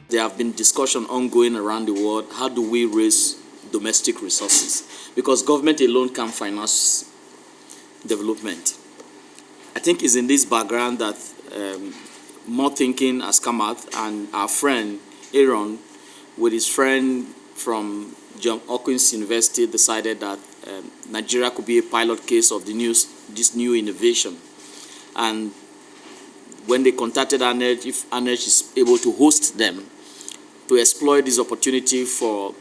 There have been discussion ongoing around the world. How do we raise domestic resources? Because government alone can't finance development. I think it's in this background that more thinking has come out, and our friend Aaron, with his friend from John Hopkins University, decided that Nigeria could be a pilot case of this new innovation. And when they contacted Aneej, if Aneej is able to host them, to exploit this opportunity for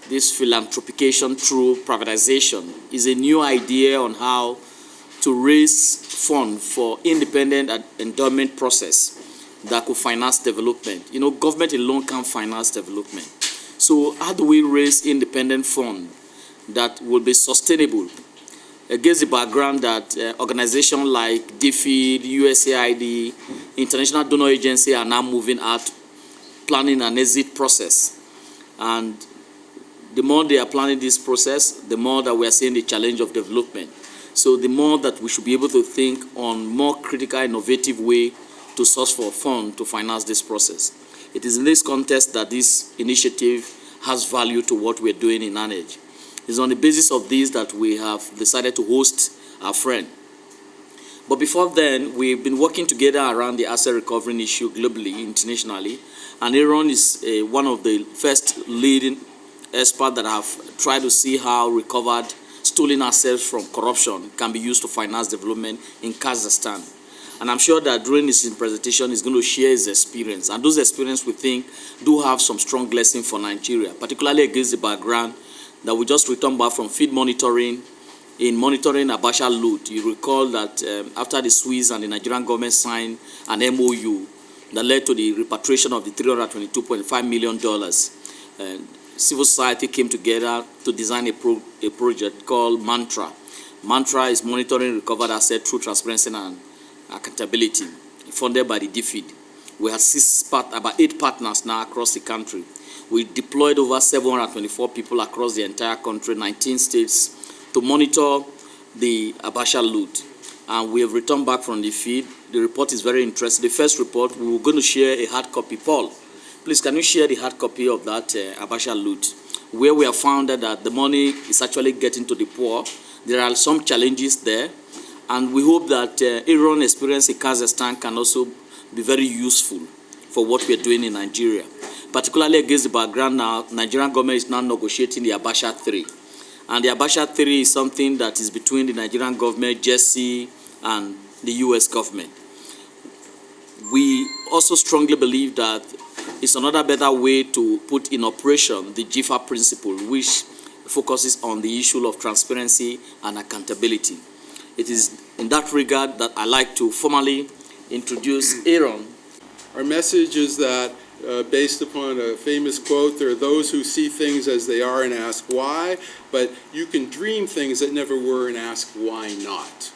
this philanthropication through privatization, is a new idea on how to raise funds for independent endowment process that could finance development. You know, government alone can't finance development. So how do we raise independent funds that will be sustainable? Against the background that organizations like DFID, USAID, International Donor Agency are now moving out, planning an exit process. And the more they are planning this process, the more that we are seeing the challenge of development. So the more that we should be able to think on more critical, innovative way to source for funds to finance this process. It is in this context that this initiative has value to what we're doing in Aneej. It's on the basis of this that we have decided to host our friend. But before then, we've been working together around the asset recovery issue globally, internationally, and Aaron is one of the first leading experts that have tried to see how recovered stolen assets from corruption can be used to finance development in Kazakhstan. And I'm sure that during his presentation, he's going to share his experience. And those experiences, we think, do have some strong lessons for Nigeria, particularly against the background that we just returned back from field monitoring. In monitoring Abacha loot, you recall that after the Swiss and the Nigerian government signed an MOU that led to the repatriation of the $322.5 million, civil society came together to design a project called Mantra. Mantra is monitoring recovered assets through transparency and accountability, funded by the DFID. We have about 8 partners now across the country. We deployed over 724 people across the entire country, 19 states, to monitor the Abacha loot. And we have returned back from the field. The report is very interesting. The first report, we were going to share a hard copy. Paul, please, can you share the hard copy of that Abacha loot, where we have found that the money is actually getting to the poor. There are some challenges there. And we hope that Aaron's experience in Kazakhstan can also be very useful for what we are doing in Nigeria. Particularly against the background now, Nigerian government is now negotiating the Abacha 3. And the Abacha 3 is something that is between the Nigerian government, JSC, and the US government. We also strongly believe that it's another better way to put in operation the GIFA principle, which focuses on the issue of transparency and accountability. It is in that regard that I like to formally introduce Aaron. Our message is that, based upon a famous quote, there are those who see things as they are and ask why, but you can dream things that never were and ask why not.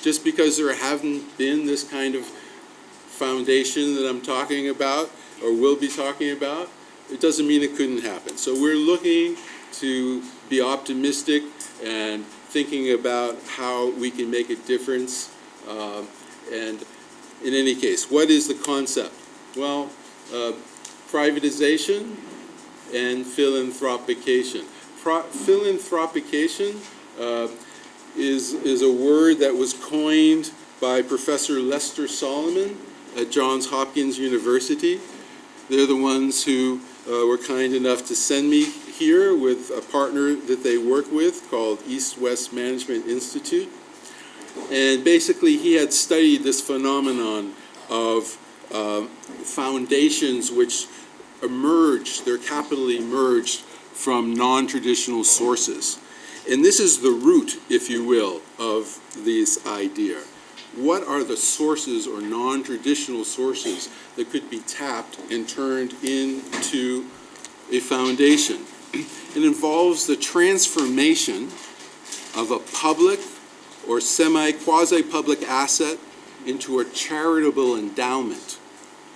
Just because there haven't been this kind of foundation that I'm talking about or will be talking about, it doesn't mean it couldn't happen. So we're looking to be optimistic and thinking about how we can make a difference. And in any case, what is the concept? Well, privatization and philanthropication. Philanthropication is a word that was coined by Professor Lester Solomon at Johns Hopkins University. They're the ones who were kind enough to send me here with a partner that they work with called East-West Management Institute. And basically he had studied this phenomenon of foundations which emerged, their capital emerged from non-traditional sources. And this is the root, if you will, of this idea. What are the sources or non-traditional sources that could be tapped and turned into a foundation? It involves the transformation of a public or quasi-public asset into a charitable endowment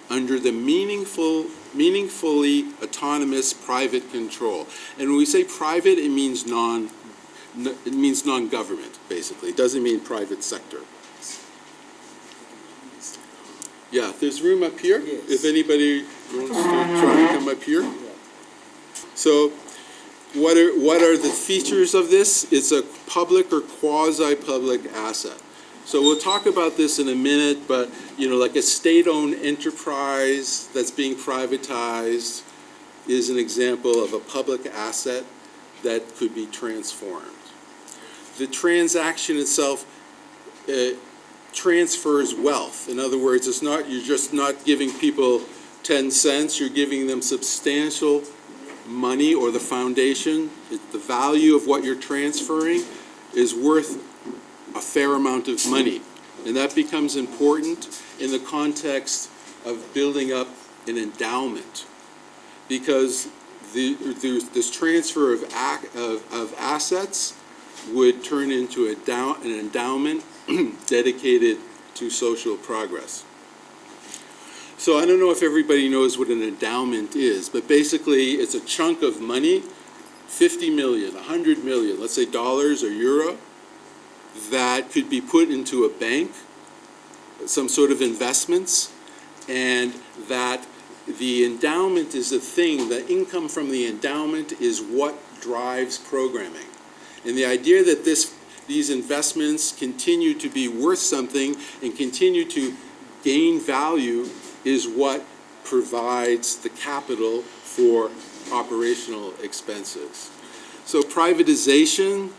under the meaningfully autonomous private control. And when we say private, it means non-government, basically. It doesn't mean private sector. Yeah, there's room up here. Yes. If anybody want to try and come up here? So what are the features of this? It's a public or quasi-public asset. So we'll talk about this in a minute, but like a state-owned enterprise that's being privatized is an example of a public asset that could be transformed. The transaction itself transfers wealth. In other words, you're just not giving people 10 cents, you're giving them substantial money, or the foundation. The value of what you're transferring is worth a fair amount of money. And that becomes important in the context of building up an endowment, because this transfer of assets would turn into an endowment dedicated to social progress. So I don't know if everybody knows what an endowment is, but basically it's a chunk of money, 50 million, 100 million, let's say dollars or euro, that could be put into a bank, some sort of investments, and that the endowment is the thing, the income from the endowment is what drives programming. And the idea that these investments continue to be worth something and continue to gain value is what provides the capital for operational expenses. So privatization,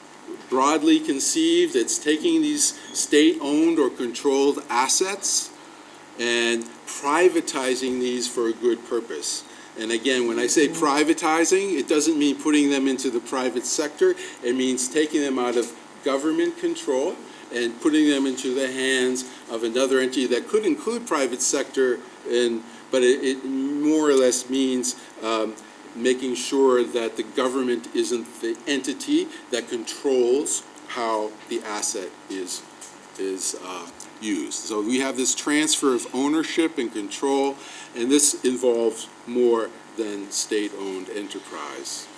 broadly conceived, it's taking these state-owned or controlled assets and privatizing these for a good purpose. And again, when I say privatizing, it doesn't mean putting them into the private sector. It means taking them out of government control and putting them into the hands of another entity that could include private sector, but it more or less means making sure that the government isn't the entity that controls how the asset is used. So we have this transfer of ownership and control, and this involves more than state-owned enterprise.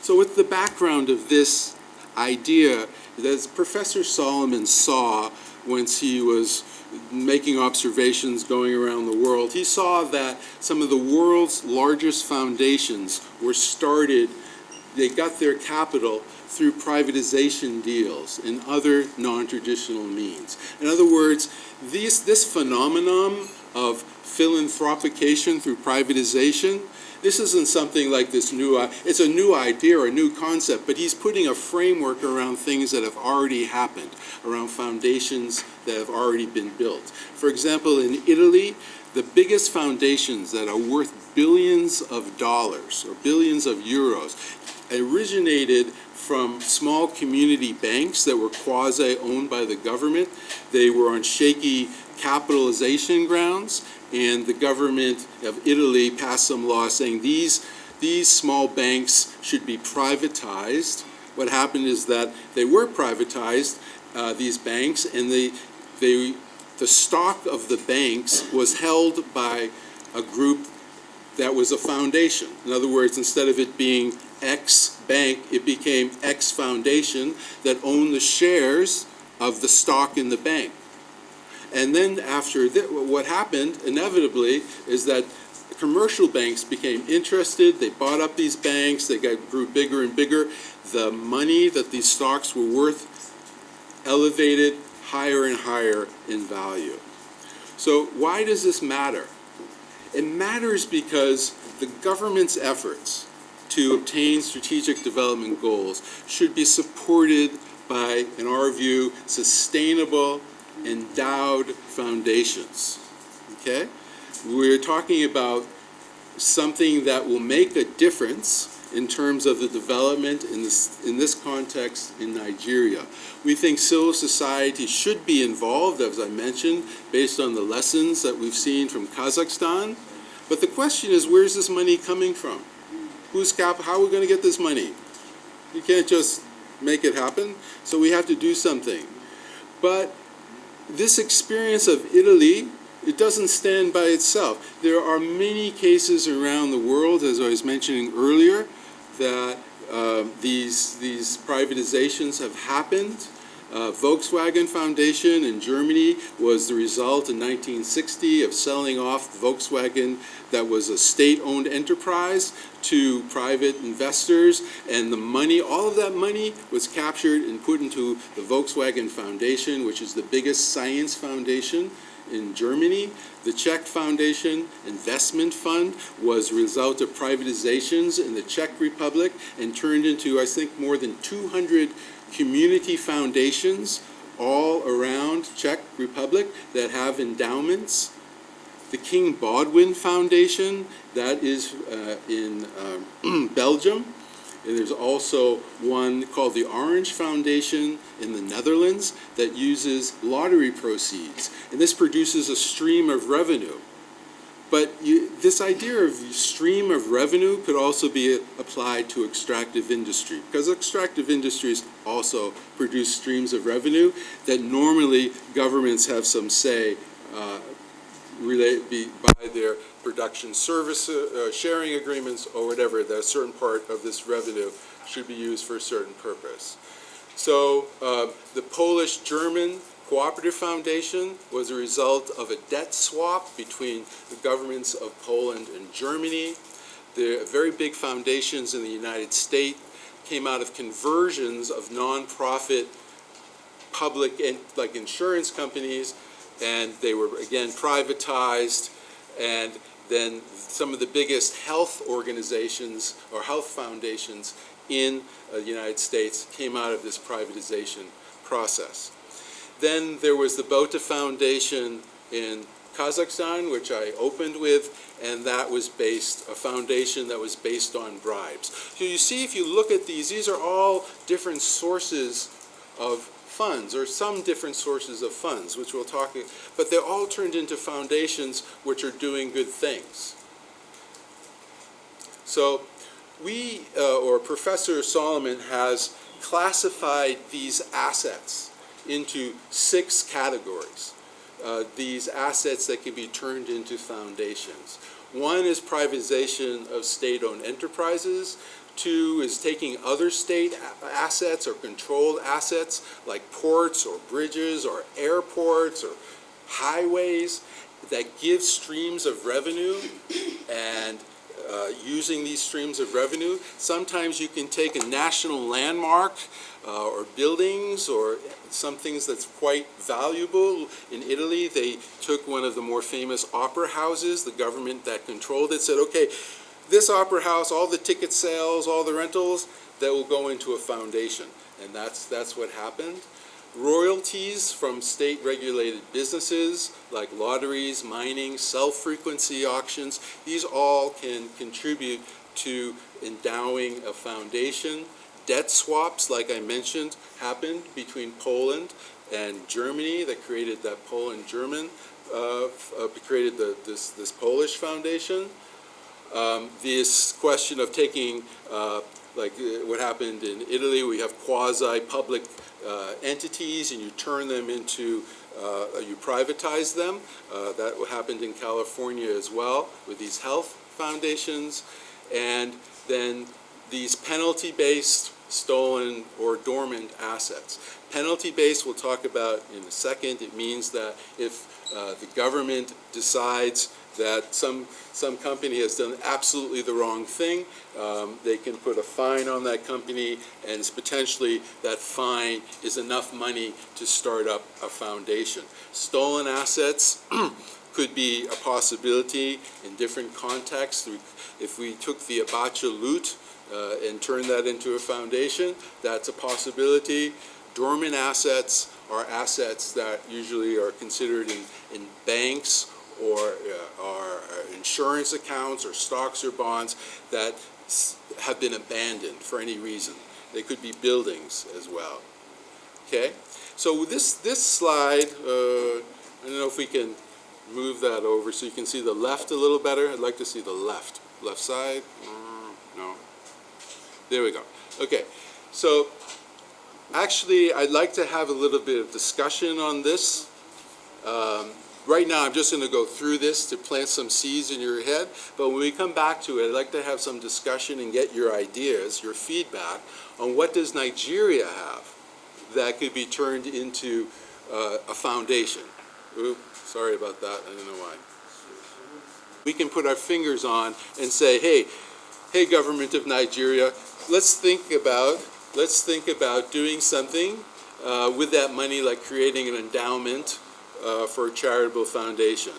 So with the background of this idea that Professor Solomon saw once he was making observations going around the world, he saw that some of the world's largest foundations were started, they got their capital through privatization deals and other non-traditional means. In other words, this phenomenon of philanthropication through privatization, this isn't something like this it's a new idea or a new concept, but he's putting a framework around things that have already happened, around foundations that have already been built. For example, in Italy, the biggest foundations that are worth billions of dollars or billions of euros originated from small community banks that were quasi-owned by the government. They were on shaky capitalization grounds, and the government of Italy passed some law saying these small banks should be privatized. What happened is that they were privatized, these banks, and the stock of the banks was held by a group that was a foundation. In other words, instead of it being X bank, it became X foundation that owned the shares of the stock in the bank. And then after what happened, inevitably, is that commercial banks became interested. They bought up these banks. They grew bigger and bigger. The money that these stocks were worth elevated higher and higher in value. So why does this matter? It matters because the government's efforts to obtain strategic development goals should be supported by, in our view, sustainable, endowed foundations. Okay? We're talking about something that will make a difference in terms of the development in this context in Nigeria. We think civil society should be involved, as I mentioned, based on the lessons that we've seen from Kazakhstan. But the question is, where's this money coming from? How are we going to get this money? You can't just make it happen. So we have to do something. But this experience of Italy, it doesn't stand by itself. There are many cases around the world, as I was mentioning earlier, that these privatizations have happened. Volkswagen Foundation in Germany was the result in 1960 of selling off Volkswagen, that was a state-owned enterprise, to private investors, and the money, all of that money was captured and put into the Volkswagen Foundation, which is the biggest science foundation in Germany. The Czech Foundation Investment Fund was a result of privatizations in the Czech Republic and turned into, I think, more than 200 community foundations all around Czech Republic that have endowments. The King Baldwin Foundation, that is in Belgium. And there's also one called the Orange Foundation in the Netherlands that uses lottery proceeds. And this produces a stream of revenue. But this idea of stream of revenue could also be applied to extractive industry, because extractive industries also produce streams of revenue that normally governments have some say by their production service sharing agreements or whatever, that a certain part of this revenue should be used for a certain purpose. So the Polish-German Cooperative Foundation was a result of a debt swap between the governments of Poland and Germany. The very big foundations in the United States came out of conversions of non-profit public, like insurance companies, and they were again privatized, and then some of the biggest health organizations or health foundations in the United States came out of this privatization process. Then there was the Bota Foundation in Kazakhstan, which I opened with, and that was a foundation that was based on bribes. So you see, if you look at these are all different sources of funds, or some different sources of funds, which we'll talk about, but they're all turned into foundations which are doing good things. So or Professor Solomon has classified these assets into 6 categories. These assets that can be turned into foundations. One is privatization of state-owned enterprises. 2 is taking other state assets or controlled assets like ports or bridges or airports or highways that give streams of revenue, and using these streams of revenue. Sometimes you can take a national landmark or buildings or some things that's quite valuable. In Italy, they took one of the more famous opera houses. The government that controlled it said, okay, this opera house, all the ticket sales, all the rentals, that will go into a foundation. And that's what happened. Royalties from state-regulated businesses like lotteries, mining, self-frequency auctions, these all can contribute to endowing a foundation. Debt swaps, like I mentioned, happened between Poland and Germany that created that Poland-German, created this Polish foundation. This question of taking, like what happened in Italy, we have quasi-public entities and you turn them into, you privatize them. That happened in California as well with these health foundations. And then these penalty-based stolen or dormant assets. Penalty-based we'll talk about in a second. It means that if the government decides that some company has done absolutely the wrong thing, they can put a fine on that company, and it's potentially that fine is enough money to start up a foundation. Stolen assets could be a possibility in different contexts. If we took the Abacha loot and turned that into a foundation, that's a possibility. Dormant assets are assets that usually are considered in banks or insurance accounts or stocks or bonds that have been abandoned for any reason. They could be buildings as well. Okay, so this slide, I don't know if we can move that over so you can see the left a little better. I'd like to see the left side. No, there we go. Okay, so actually I'd like to have a little bit of discussion on this. Right now I'm just going to go through this to plant some seeds in your head, but when we come back to it, I'd like to have some discussion and get your ideas, your feedback on what does Nigeria have that could be turned into a foundation. Oops, sorry about that, I don't know why. We can put our fingers on and say, hey, government of Nigeria, let's think about doing something with that money, like creating an endowment for a charitable foundation.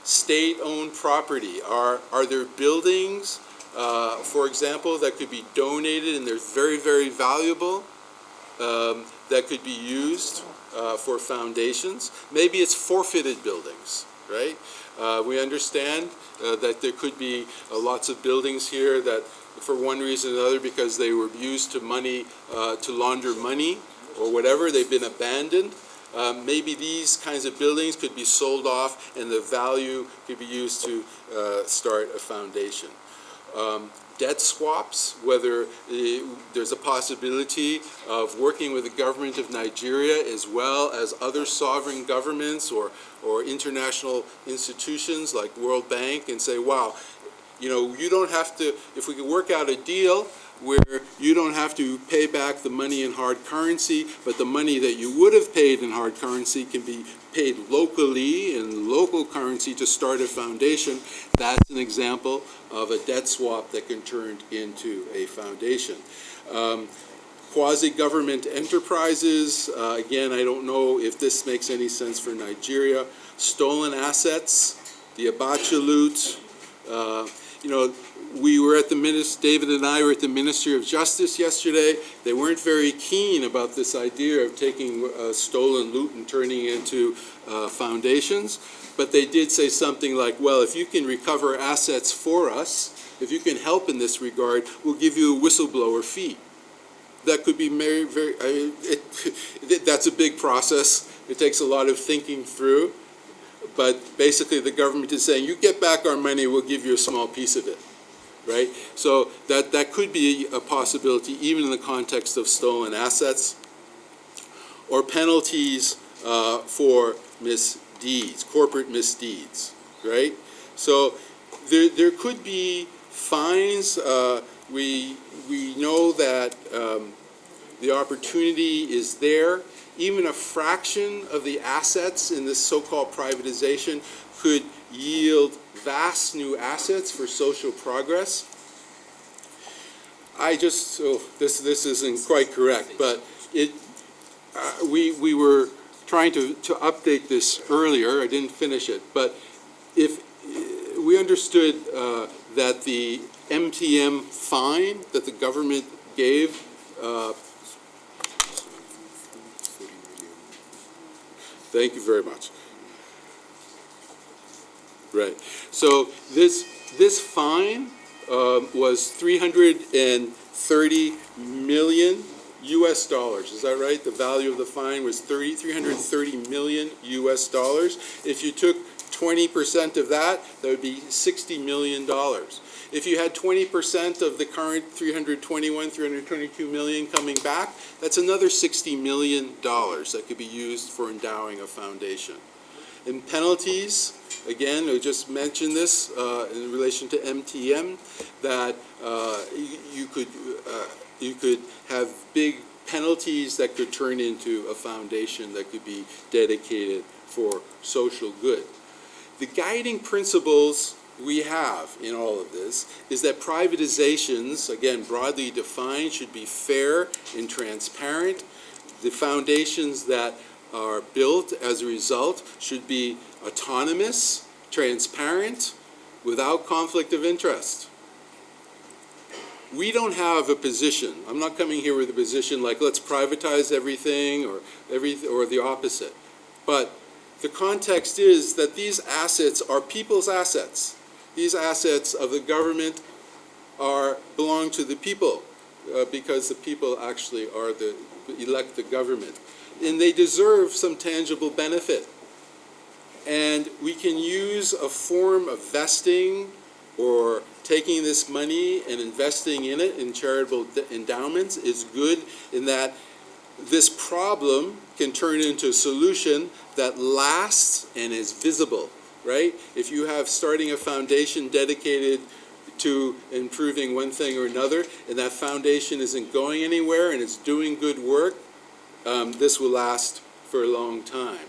State-owned property. Are there buildings, for example, that could be donated and they're very, very valuable, that could be used for foundations? Maybe it's forfeited buildings, right? We understand that there could be lots of buildings here that, for one reason or another, because they were used to launder money or whatever, they've been abandoned. Maybe these kinds of buildings could be sold off and the value could be used to start a foundation. Debt swaps, whether there's a possibility of working with the government of Nigeria as well as other sovereign governments or international institutions like World Bank, and say, wow, you don't have to, if we could work out a deal where you don't have to pay back the money in hard currency, but the money that you would have paid in hard currency can be paid locally in local currency to start a foundation. That's an example of a debt swap that can turn into a foundation. Quasi-government enterprises, again, I don't know if this makes any sense for Nigeria. Stolen assets, the Abacha loot, we were at the David and I were at the Ministry of Justice yesterday. They weren't very keen about this idea of taking stolen loot and turning it into foundations, but they did say something like, well, if you can recover assets for us, if you can help in this regard, we'll give you a whistleblower fee. That could be that's a big process. It takes a lot of thinking through, but basically the government is saying, you get back our money, we'll give you a small piece of it. Right? So that could be a possibility even in the context of stolen assets, or penalties for misdeeds, corporate misdeeds, right? So there could be fines. We know that the opportunity is there. Even a fraction of the assets in this so-called privatization could yield vast new assets for social progress. This isn't quite correct, but we were trying to update this earlier. I didn't finish it, but if we understood that the MTM fine that the government gave thank you very much. Right. So this fine was $330 million US dollars. Is that right? The value of the fine was $330 million US dollars. If you took 20% of that, that would be $60 million. If you had 20% of the current 322 million coming back, that's another $60 million that could be used for endowing a foundation. In penalties, again, I just mentioned this in relation to MTM, that you could have big penalties that could turn into a foundation that could be dedicated for social good. The guiding principles we have in all of this is that privatizations, again, broadly defined, should be fair and transparent. The foundations that are built as a result should be autonomous, transparent, without conflict of interest. We don't have a position. I'm not coming here with a position like let's privatize everything or the opposite. But the context is that these assets are people's assets. These assets of the government belong to the people because the people actually elect the government. And they deserve some tangible benefit. And we can use a form of vesting or taking this money and investing in it in charitable endowments is good in that this problem can turn into a solution that lasts and is visible, right? If you have starting a foundation dedicated to improving one thing or another, and that foundation isn't going anywhere and it's doing good work, this will last for a long time.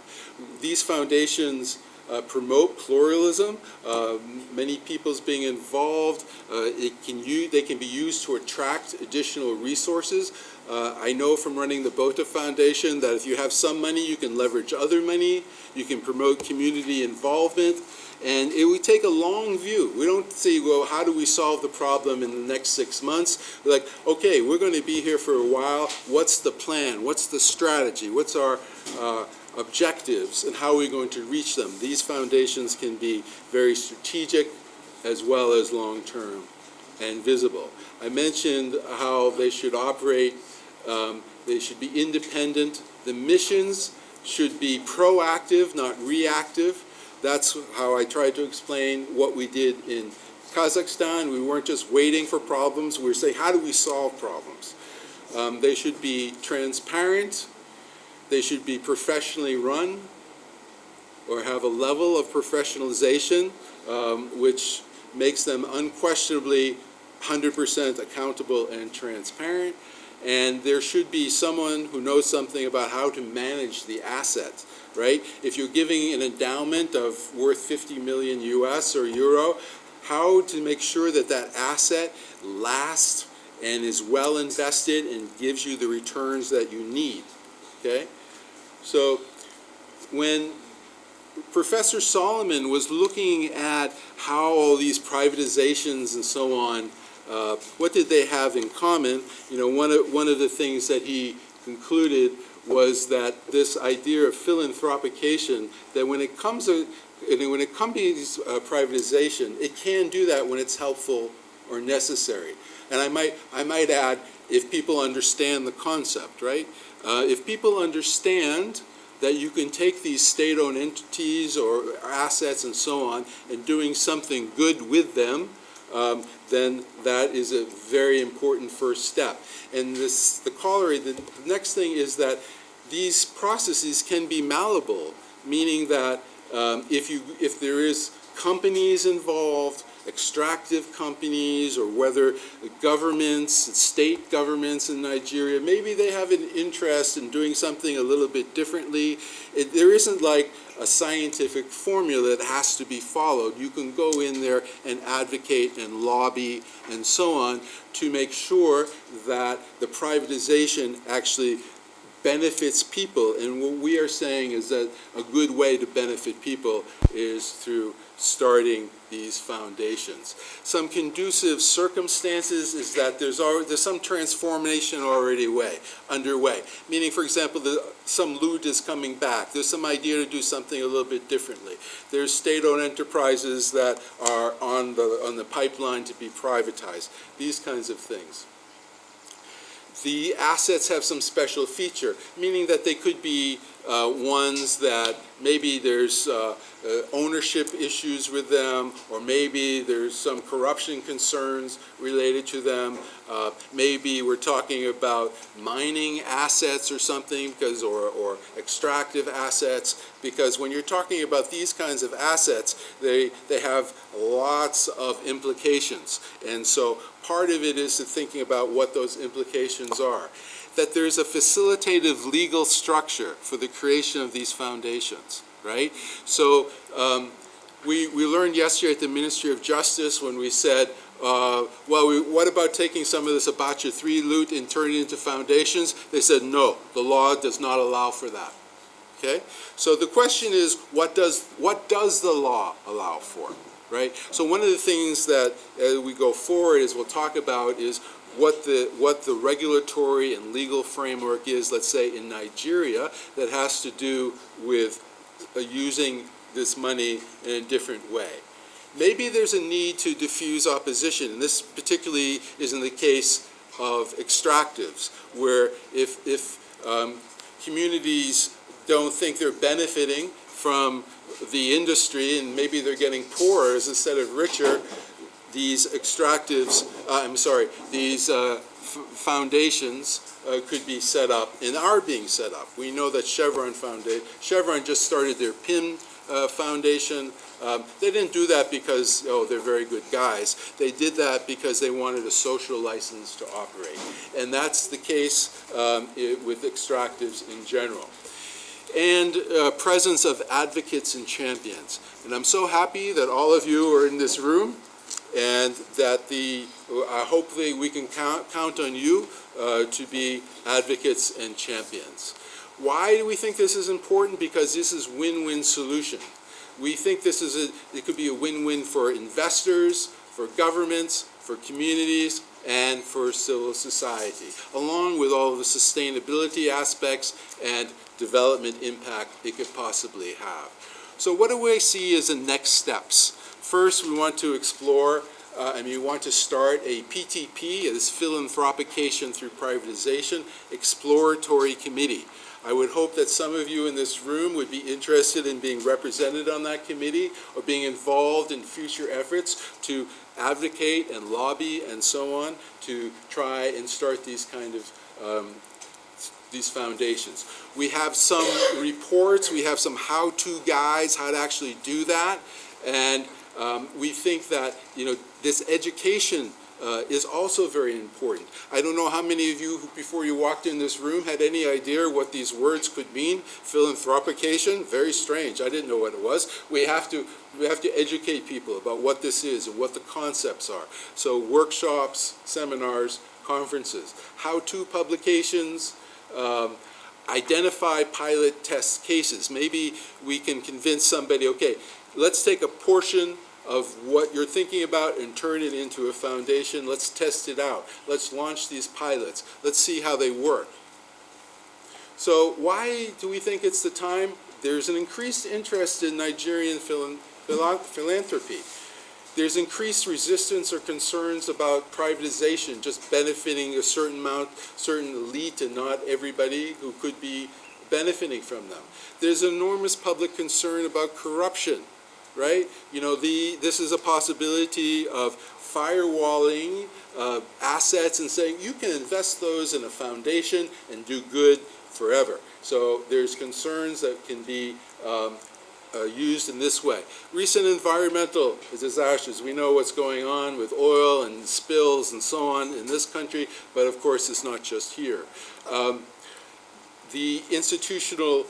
These foundations promote pluralism, many people's being involved. They can be used to attract additional resources. I know from running the BOTA Foundation that if you have some money, you can leverage other money, you can promote community involvement, and it would take a long view. We don't say, well, how do we solve the problem in the next 6 months? We're like, okay, we're going to be here for a while. What's the plan? What's the strategy? What's our objectives, and how are we going to reach them? These foundations can be very strategic as well as long-term and visible. I mentioned how they should operate. They should be independent. The missions should be proactive, not reactive. That's how I tried to explain what we did in Kazakhstan. We weren't just waiting for problems. We were saying, how do we solve problems? They should be transparent. They should be professionally run or have a level of professionalization which makes them unquestionably 100% accountable and transparent. And there should be someone who knows something about how to manage the assets, right? If you're giving an endowment of worth 50 million US or euro, how to make sure that that asset lasts and is well invested and gives you the returns that you need, okay? So when Professor Solomon was looking at how all these privatizations and so on, what did they have in common? You know, one of the things that he concluded was that this idea of philanthropication, that when it comes to privatization, it can do that when it's helpful or necessary. And I might add, if people understand the concept, right? If people understand that you can take these state-owned entities or assets and so on and doing something good with them, then that is a very important first step. And the next thing is that these processes can be malleable, meaning that if there is companies involved, extractive companies, or whether governments, state governments in Nigeria, maybe they have an interest in doing something a little bit differently. There isn't like a scientific formula that has to be followed. You can go in there and advocate and lobby and so on to make sure that the privatization actually benefits people. And what we are saying is that a good way to benefit people is through starting these foundations. Some conducive circumstances is that there's some transformation already underway. Meaning, for example, some loot is coming back. There's some idea to do something a little bit differently. There's state-owned enterprises that are on the pipeline to be privatized. These kinds of things. The assets have some special feature, meaning that they could be ones that maybe there's ownership issues with them, or maybe there's some corruption concerns related to them. Maybe we're talking about mining assets or something, or extractive assets, because when you're talking about these kinds of assets, they have lots of implications. And so part of it is thinking about what those implications are. That there's a facilitative legal structure for the creation of these foundations, right? So we learned yesterday at the Ministry of Justice when we said, what about taking some of this Abacha 3 loot and turning it into foundations? They said, no, the law does not allow for that. Okay? So the question is, what does the law allow for, right? So one of the things that as we go forward is we'll talk about is what the regulatory and legal framework is, let's say in Nigeria, that has to do with using this money in a different way. Maybe there's a need to diffuse opposition, and this particularly is in the case of extractives, where if communities don't think they're benefiting from the industry and maybe they're getting poorer instead of richer, these extractives, these foundations could be set up and are being set up. We know that Chevron just started their PIN foundation. They didn't do that because, oh, they're very good guys. They did that because they wanted a social license to operate. And that's the case with extractives in general. And presence of advocates and champions. And I'm so happy that all of you are in this room, and that hopefully we can count on you to be advocates and champions. Why do we think this is important? Because this is win-win solution. We think it could be a win-win for investors, for governments, for communities, and for civil society, along with all of the sustainability aspects and development impact it could possibly have. So what do we see as the next steps? First, we want to explore, we want to start a PTP, this philanthropication through privatization, exploratory committee. I would hope that some of you in this room would be interested in being represented on that committee or being involved in future efforts to advocate and lobby and so on to try and start these kind of these foundations. We have some reports, we have some how-to guides, how to actually do that, and we think that, this education is also very important. I don't know how many of you, before you walked in this room, had any idea what these words could mean. Philanthropication, very strange. I didn't know what it was. We have to educate people about what this is and what the concepts are. So workshops, seminars, conferences, how-to publications, identify pilot test cases. Maybe we can convince somebody, okay, let's take a portion of what you're thinking about and turn it into a foundation. Let's test it out. Let's launch these pilots. Let's see how they work. So why do we think it's the time? There's an increased interest in Nigerian philanthropy. There's increased resistance or concerns about privatization just benefiting a certain elite and not everybody who could be benefiting from them. There's enormous public concern about corruption, right? This is a possibility of firewalling assets and saying you can invest those in a foundation and do good forever. So there's concerns that can be used in this way. Recent environmental disasters, we know what's going on with oil and spills and so on in this country, but of course it's not just here. The institutional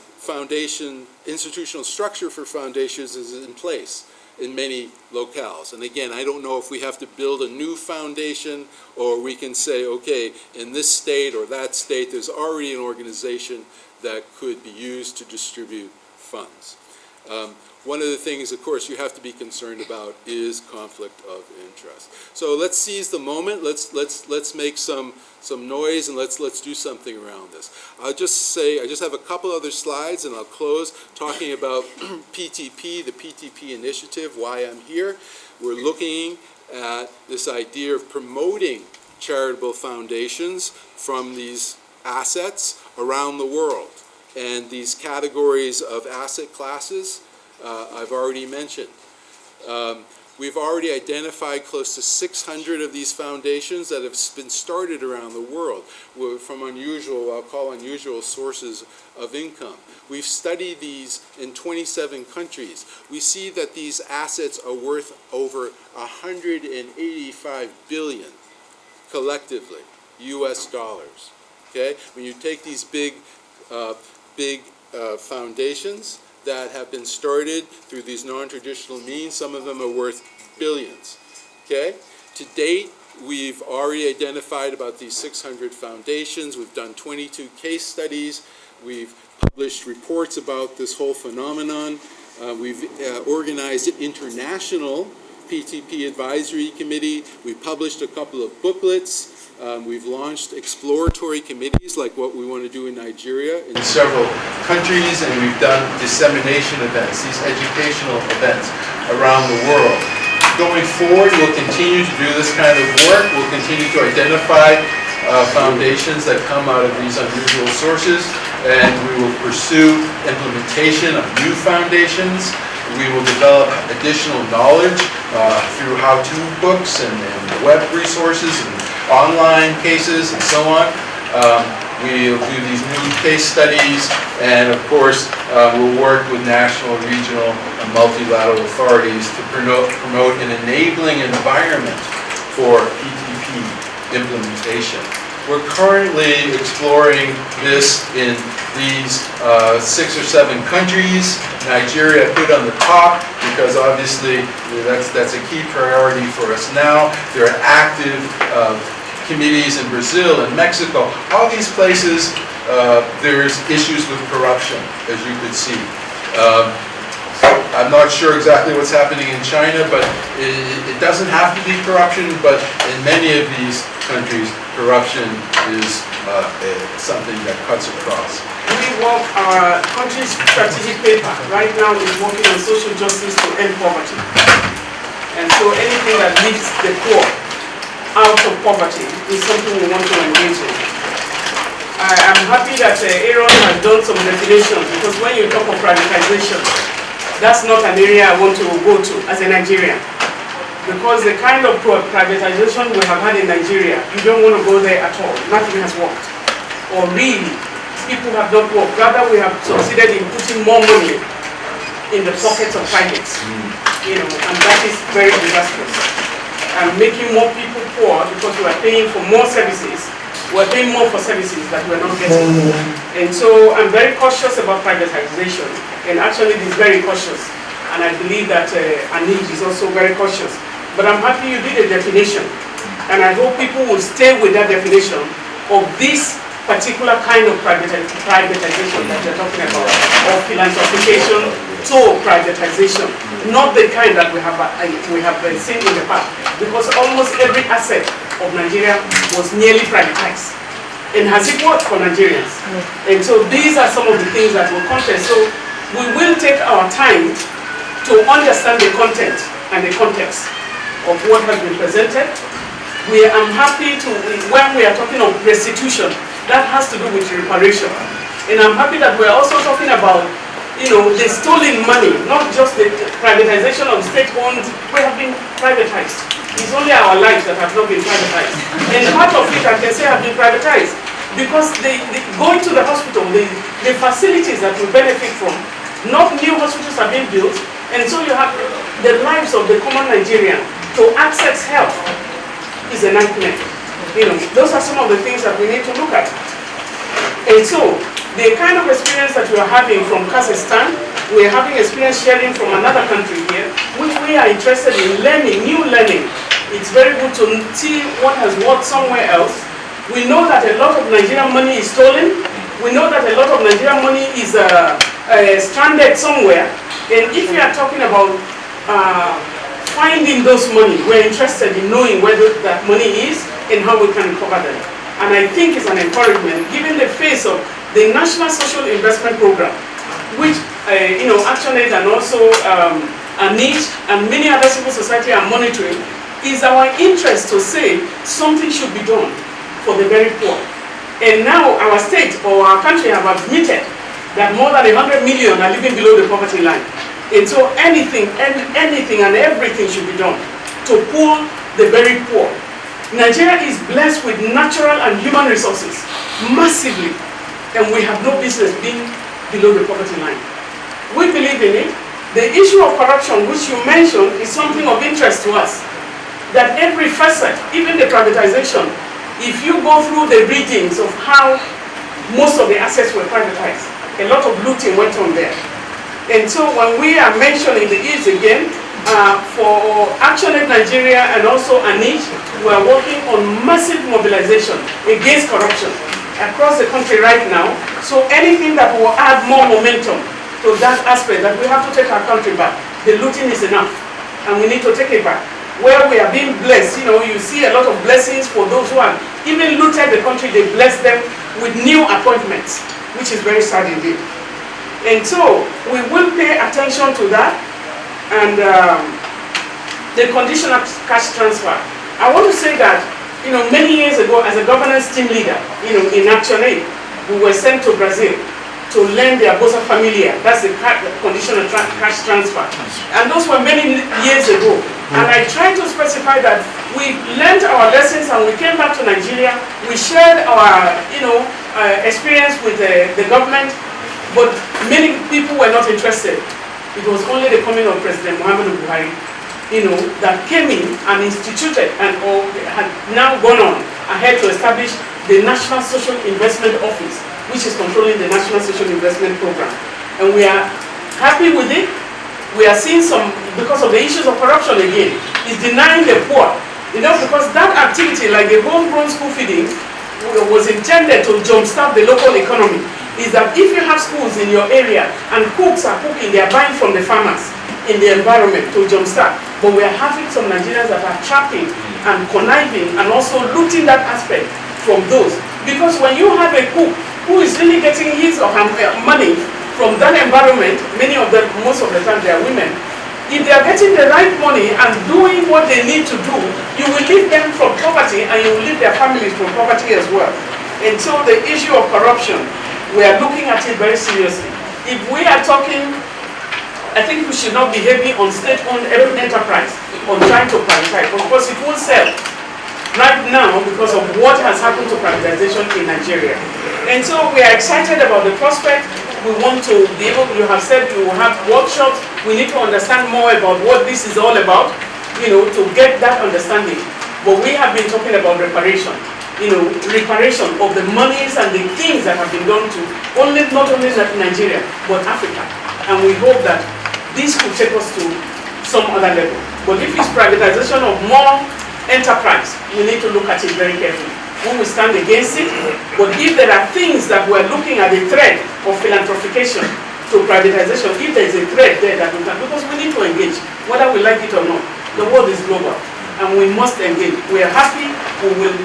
structure for foundations is in place in many locales. And again, I don't know if we have to build a new foundation or we can say, okay, in this state or that state, there's already an organization that could be used to distribute funds. One of the things, of course, you have to be concerned about is conflict of interest. So let's seize the moment. Let's make some noise and let's do something around this. I'll just say I just have a couple other slides and I'll close talking about PTP, the PTP initiative, why I'm here. We're looking at this idea of promoting charitable foundations from these assets around the world. And these categories of asset classes I've already mentioned. We've already identified close to 600 of these foundations that have been started around the world from I'll call unusual sources of income. We've studied these in 27 countries. We see that these assets are worth over 185 billion collectively, US dollars. Okay? When you take these big foundations that have been started through these non-traditional means, some of them are worth billions. Okay? To date, we've already identified about these 600 foundations. We've done 22 case studies. We've published reports about this whole phenomenon. We've organized an international PTP advisory committee. We've published a couple of booklets. We've launched exploratory committees like what we want to do in Nigeria in several countries, and we've done dissemination events, these educational events around the world. Going forward, we'll continue to do this kind of work. We'll continue to identify foundations that come out of these unusual sources, and we will pursue implementation of new foundations. We will develop additional knowledge through how-to books and web resources and online cases and so on. We'll do these new case studies, and of course, we'll work with national, regional, and multilateral authorities to promote an enabling environment for PTP implementation. We're currently exploring this in these 6 or 7 countries. Nigeria I put on the top because obviously that's a key priority for us now. There are active committees in Brazil and Mexico. All these places, there's issues with corruption, as you could see. I'm not sure exactly what's happening in China, but it doesn't have to be corruption, but in many of these countries, corruption is something that cuts across. Our country's strategic paper right now is working on social justice to end poverty. And so anything that lifts the poor out of poverty is something we want to engage in. I am happy that Aaron has done some definitions, because when you talk of privatization, that's not an area I want to go to as a Nigerian. Because the kind of privatization we have had in Nigeria, you don't want to go there at all. Nothing has worked. Or really, people have not worked. Rather, we have succeeded in putting more money in the pockets of privates. And that is very disastrous. And making more people poor because we are paying for more services. We're paying more for services that we're not getting. And so I'm very cautious about privatization. And actually, it is very cautious. And I believe that Aneej is also very cautious. But I'm happy you did a definition. And I hope people will stay with that definition of this particular kind of privatization that you're talking about, or philanthropification to privatization, not the kind that we have seen in the past, because almost every asset of Nigeria was nearly privatized. And has it worked for Nigerians? And so these are some of the things that will contest. So we will take our time to understand the content and the context of what has been presented. I'm happy to, when we are talking of restitution, that has to do with reparation. And I'm happy that we're also talking about, the stolen money, not just the privatization of state-owned. We have been privatized. It's only our lives that have not been privatized. And part of it, I can say, have been privatized because going to the hospital, the facilities that we benefit from, not new hospitals are being built, and so you have the lives of the common Nigerian to access health is a nightmare. Those are some of the things that we need to look at. And so, the kind of experience that we are having from Kazakhstan, we are having experience sharing from another country here, which we are interested in learning, new learning. It's very good to see what has worked somewhere else. We know that a lot of Nigerian money is stolen. We know that a lot of Nigerian money is stranded somewhere. And if we are talking about finding those money, we're interested in knowing where that money is and how we can recover them. And I think it's an encouragement, given the face of the National Social Investment Program, which ActionAid and also Aneej and many other civil society are monitoring, is our interest to say something should be done for the very poor. And now our state or our country have admitted that more than 100 million are living below the poverty line. And so anything and everything should be done to pull the very poor. Nigeria is blessed with natural and human resources, massively, and we have no business being below the poverty line. We believe in it. The issue of corruption, which you mentioned, is something of interest to us. That every facet, even the privatization, if you go through the readings of how most of the assets were privatized, a lot of looting went on there. And so when we are mentioning the East again, for ActionAid Nigeria and also Aneej, we are working on massive mobilization against corruption across the country right now. So anything that will add more momentum to that aspect, that we have to take our country back. The looting is enough, and we need to take it back. Where we are being blessed, you see a lot of blessings for those who have even looted the country. They bless them with new appointments, which is very sad indeed. And so we will pay attention to that. And the conditional cash transfer. I want to say that, many years ago, as a governance team leader, in ActionAid, we were sent to Brazil to learn the Bolsa Familiar. That's the conditional cash transfer. And those were many years ago. And I tried to specify that we learned our lessons and we came back to Nigeria. We shared our, experience with the government, but many people were not interested. It was only the coming of President Muhammadu Buhari, that came in and instituted and had now gone on ahead to establish the National Social Investment Office, which is controlling the National Social Investment Program. And we are happy with it. We are seeing some, because of the issues of corruption again, is denying the poor. Because that activity, like the homegrown school feeding, was intended to jumpstart the local economy. Is that if you have schools in your area and cooks are cooking, they are buying from the farmers in the environment to jumpstart. But we are having some Nigerians that are trapping and conniving and also looting that aspect from those. Because when you have a cook who is really getting his or her money from that environment, many of them, most of the time they are women, if they are getting the right money and doing what they need to do, you will leave them from poverty and you will leave their families from poverty as well. And so the issue of corruption, we are looking at it very seriously. If we are talking, I think we should not be heavy on state-owned enterprise on trying to privatize. Of course, it will sell right now because of what has happened to privatization in Nigeria. And so we are excited about the prospect. We want to be able, you have said you will have workshops. We need to understand more about what this is all about, to get that understanding. But we have been talking about reparation. Reparation of the monies and the things that have been done to not only Nigeria, but Africa. And we hope that this could take us to some other level. But if it's privatization of more enterprise, we need to look at it very carefully. We will stand against it, but if there are things that we're looking at, the threat of philanthropication to privatization, if there is a threat there that we can, because we need to engage, whether we like it or not. The world is global, and we must engage. We are happy, we will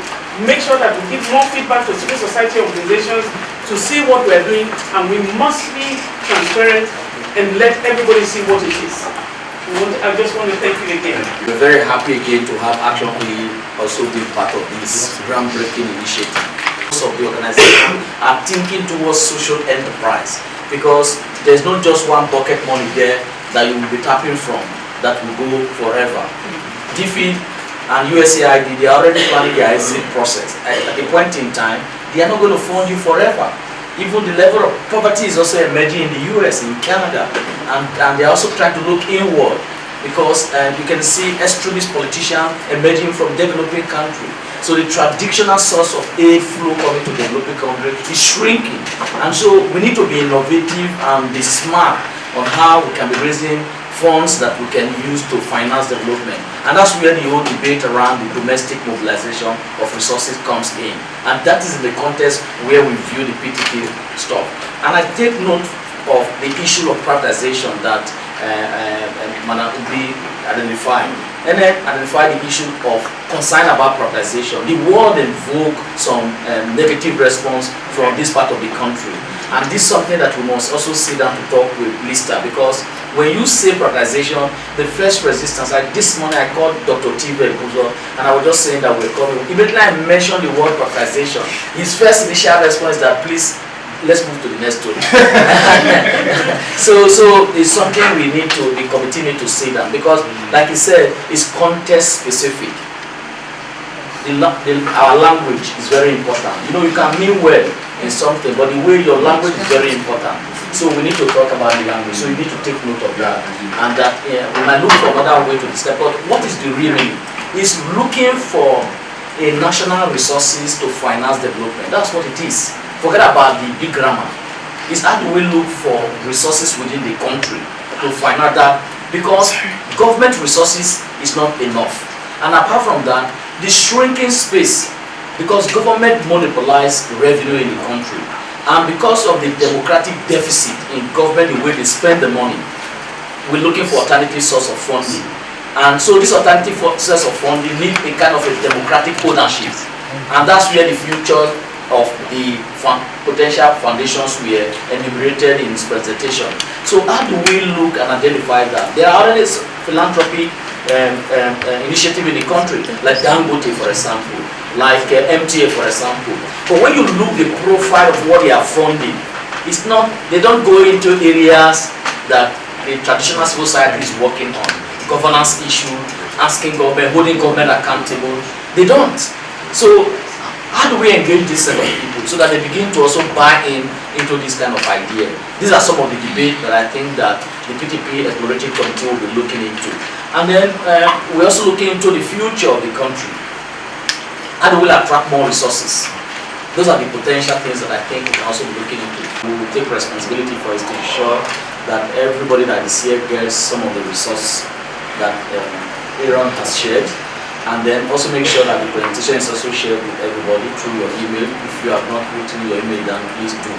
make sure that we give more feedback to civil society organizations to see what we are doing, and we must be transparent and let everybody see what it is. I just want to thank you again. We're very happy again to have actually also been part of this groundbreaking initiative. Most of the organization are thinking towards social enterprise, because there's not just one bucket money there that you will be tapping from that will go forever. DFID and USAID, they are already planning their exit process. At a point in time, they are not going to fund you forever. Even the level of poverty is also emerging in the US, in Canada, and they are also trying to look inward, because you can see extremist politicians emerging from developing countries. So the traditional source of aid flow coming to developing countries is shrinking. And so we need to be innovative and be smart on how we can be raising funds that we can use to finance development. And that's where the whole debate around the domestic mobilization of resources comes in. And that is in the context where we view the PTP stuff. And I take note of the issue of privatization that Madam Ubi identified. And then identify the issue of concern about privatization. The world invoked some negative response from this part of the country. And this is something that we must also sit down to talk with Lista, because when you say privatization, the first resistance, like this morning I called Dr. T.V. Buzo, and I was just saying that we're coming. Immediately I mentioned the word privatization, his first initial response is that, please, let's move to the next story. so it's something we need to, the committee need to sit down, because like he said, it's context specific. Our language is very important. You can mean well in something, but the way your language is very important. So we need to talk about the language. So you need to take note of that. And that we might look for another way to discuss. But what is the real meaning? It's looking for a national resources to finance development. That's what it is. Forget about the big grammar. It's how do we look for resources within the country to finance that, because government resources is not enough. And apart from that, the shrinking space, because government monopolize revenue in the country, and because of the democratic deficit in government, the way they spend the money, we're looking for alternative source of funding. And so this alternative source of funding needs a kind of a democratic ownership, and that's where the future of the potential foundations were enumerated in his presentation. So how do we look and identify that? There are already philanthropic initiative in the country, like Dangote, for example, like MTA, for example. But when you look the profile of what they are funding, it's not, they don't go into areas that the traditional civil society is working on. Governance issue, asking government, holding government accountable. They don't. So how do we engage this set of people? so that they begin to also buy into this kind of idea. These are some of the debates that I think that the PTP Exploratory Committee will be looking into. And then we're also looking into the future of the country. How do we attract more resources? Those are the potential things that I think we can also be looking into. We will take responsibility for it to ensure that everybody that is here gets some of the resources that Aaron has shared, and then also make sure that the presentation is also shared with everybody through your email. If you have not written your email down, please do,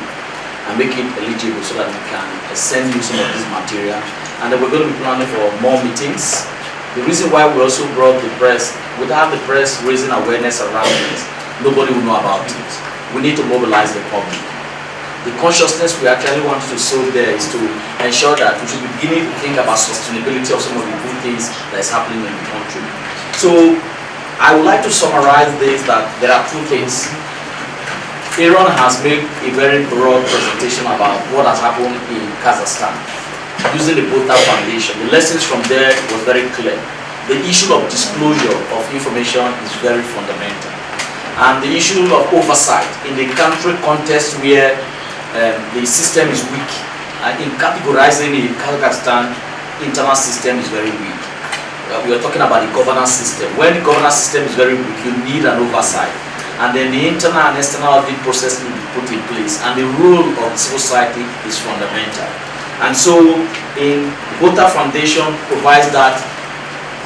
and make it eligible so that we can send you some of this material. And then we're going to be planning for more meetings. The reason why we also brought the press, without the press raising awareness around this, nobody will know about it. We need to mobilize the public. The consciousness we actually want to sow there is to ensure that we should be beginning to think about sustainability of some of the good things that is happening in the country. So I would like to summarize this, that there are two things. Aaron has made a very broad presentation about what has happened in Kazakhstan using the BOTA Foundation. The lessons from there was very clear. The issue of disclosure of information is very fundamental. And the issue of oversight in the country context where the system is weak. In categorizing the Kazakhstan internal system is very weak. We are talking about the governance system. When the governance system is very weak, you need an oversight. And then the internal and external audit process need to be put in place. And the role of civil society is fundamental. And so, in BOTA Foundation provides that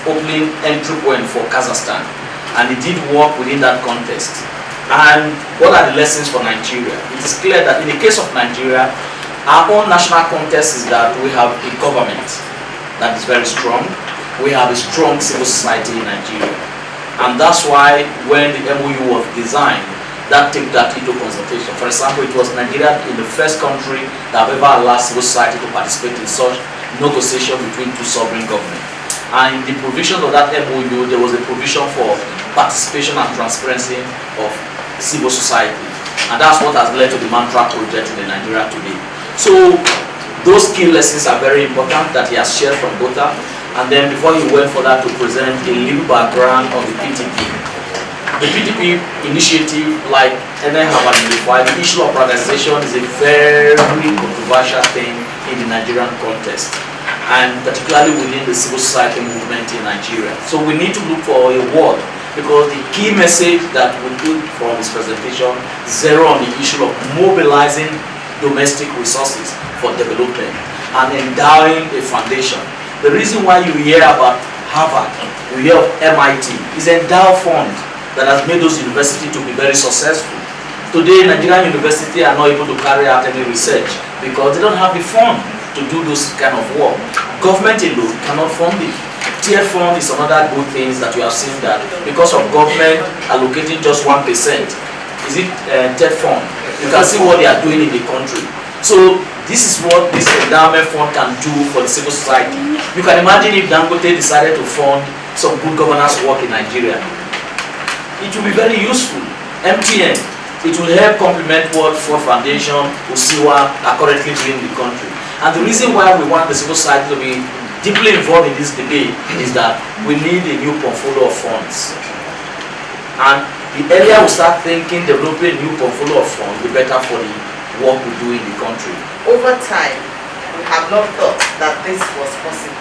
opening entry point for Kazakhstan. And it did work within that context. And what are the lessons for Nigeria? It is clear that in the case of Nigeria, our own national context is that we have a government that is very strong. We have a strong civil society in Nigeria. And that's why when the MOU was designed, that took that into consultation. For example, it was Nigeria in the first country that have ever allowed civil society to participate in such negotiation between two sovereign governments. And in the provision of that MOU, there was a provision for participation and transparency of civil society. And that's what has led to the Mantra project in Nigeria today. So those key lessons are very important that he has shared from BOTA. And then before he went for that, to present a little background of the PTP. The PTP initiative, like Aneej have identified, the issue of privatization is a very controversial thing in the Nigerian context, and particularly within the civil society movement in Nigeria. So we need to look for a word, because the key message that we took from this presentation zero on the issue of mobilizing domestic resources for development and endowing a foundation. The reason why you hear about Harvard, you hear of MIT, is an endowed fund that has made those universities to be very successful. Today, Nigerian universities are not able to carry out any research because they don't have the fund to do those kind of work. Government alone cannot fund it. Tier fund is another good thing that we have seen, that because of government allocating just 1%, is it tier fund? You can see what they are doing in the country. So this is what this endowment fund can do for the civil society. You can imagine if Dangote decided to fund some good governance work in Nigeria. It will be very useful. MTN, it will help complement what Ford Foundation, Usiwa are currently doing in the country. And the reason why we want the civil society to be deeply involved in this debate is that we need a new portfolio of funds. And the earlier we start thinking developing a new portfolio of funds, the better for the work we do in the country. Over time, we have not thought that this was possible.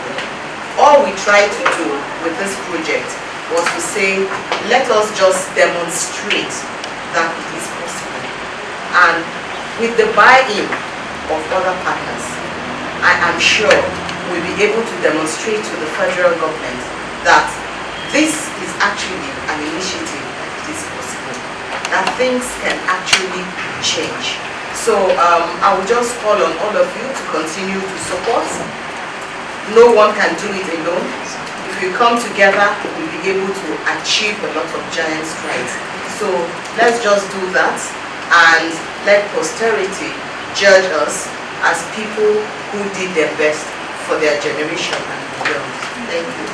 All we tried to do with this project was to say, let us just demonstrate that it is possible. And with the buy-in of other partners, I am sure we'll be able to demonstrate to the federal government that this is actually an initiative that it is possible, that things can actually change. So I will just call on all of you to continue to support. No one can do it alone. If we come together, we'll be able to achieve a lot of giant strides. So let's just do that and let posterity judge us as people who did their best for their generation and beyond. Thank you.